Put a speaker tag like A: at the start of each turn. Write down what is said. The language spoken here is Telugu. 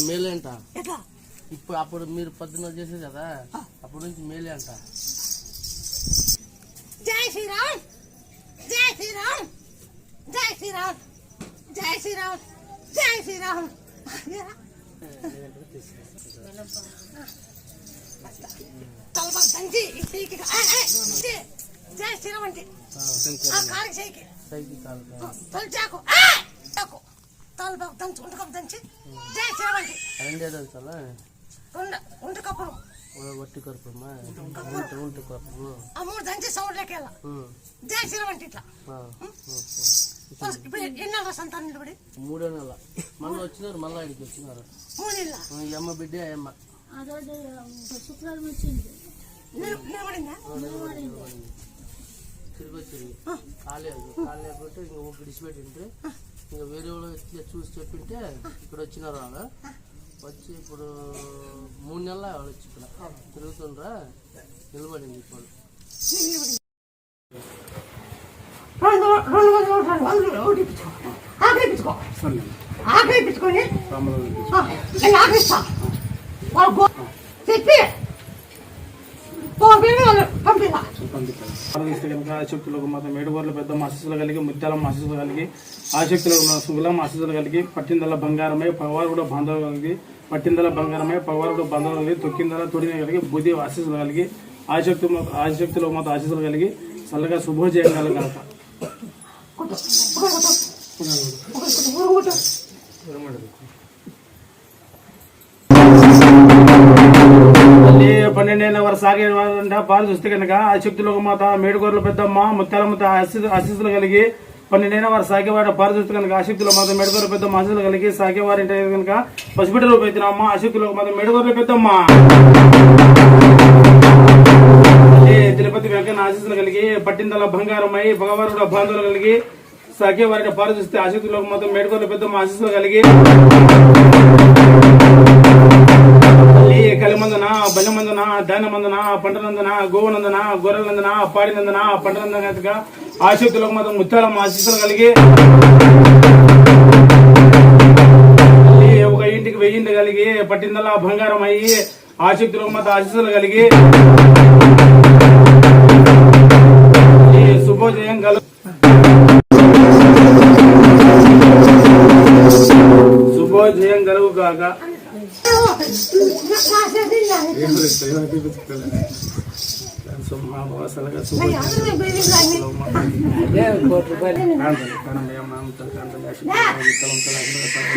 A: మేలే అంట ఇప్పుడు అప్పుడు మీరు పొద్దున్న చేసేది కదా అప్పుడు నుంచి మేలే అంట.
B: జై శ్రీరామ్ జై శ్రీరామ్ జై శ్రీరామ్ జై శ్రీరామ్ జై శ్రీరామ్. జై శ్రీరామ్ అంటే తొలిచాకు తలపాకు దంచి ఉంటకప్పు దంచి జై శ్రీరామ్ అంటే ఉంట కప్పులు
A: వట్టి కరుపమ్మా ఉంట కరుపు
B: ఆ మూడు దంచి సౌండ్ లెక్కేలా జై శ్రీరామ్ అంటే ఇట్లా. ఇప్పుడు ఎన్నో సంతానం నిలబడి
A: 3 నెలల మళ్ళీ వచ్చినారు, మళ్ళీ ఇక్కడికి వచ్చినారు
B: 3 నెలల
A: ఈ అమ్మ బిడ్డ అమ్మ తిరిగి వచ్చింది. కాలేదు కాలేకపోతే ఇంకా విడిచిపెట్టింటే ఇంకా వేరే వాళ్ళు చూసి చెప్పింటే ఇక్కడ వచ్చినారు. వాళ్ళు వచ్చి ఇప్పుడు 3 నెలల వాళ్ళు వచ్చి ఇక్కడ తిరుగుతుండ్రా నిలబడింది. ఇప్పుడు
B: ఆకలిపించుకొని చెప్పి
C: ఆశక్తులకు మాత్రం మేడుగోర్ల పెద్ద ఆశీస్సులు కలిగి ముత్యాలం ఆశీస్సులు కలిగి ఆశక్తులకు సుగులం ఆశీస్సులు కలిగి పట్టిందల బంగారమై పగవారు బాంధవులు కలిగి పట్టిందల బంగారమై పగవారు బాంధవులు కలిగి తొక్కిందల తొడిన కలిగి బుద్ధి ఆశీస్సులు కలిగి ఆశక్తులకు మాత్రం ఆశీస్సులు కలిగి చల్లగా శుభోజయం కలగాక. పన్నెండేళ్ళ వరకు సాగే పాలు చూస్తే కనుక ఆ శక్తులకు మాత మేడుగోర్ల పెద్దమ్మ ముత్యాలమ్మ ఆశీస్సులు కలిగి 12 ఏళ్ళ వరకు సాగేవాడు పాలు చూస్తే కనుక ఆశక్తుల మాత మేడుగోర్ల పెద్దమ్మ ఆశీస్సులు కలిగి సాగేవారింటే కనుక పసిబిడ్డలు పెద్దినమ్మ ఆశక్తులకు మాత మేడుగోర్ల పెద్దమ్మ తిరుపతి వెంకన్న ఆశీస్సులు కలిగి పట్టిందల బంగారమై భగవానుడు బాంధవులు కలిగి సాగేవారిని పాలు చూస్తే ఆశక్తులకు మాత్రం మేడుగోర్ల పెద్దమ్మ ఆశీస్సులు కలిగి కలిమందన బలిమందన దానమందన పంటనందన గోవనందన గొర్రెలందన పాడినందన పంటనందన ఆశక్తులకు మాత్రం ముత్యాలం ఆశీస్సులు కలిగి ఒక ఇంటికి 1000 ఇంటి కలిగి పట్టిందల బంగారం అయ్యి ఆశక్తులకు మాత్రం ఆశీస్సులు కలిగి శుభోదయం శుభోదయం కలుగు కాక.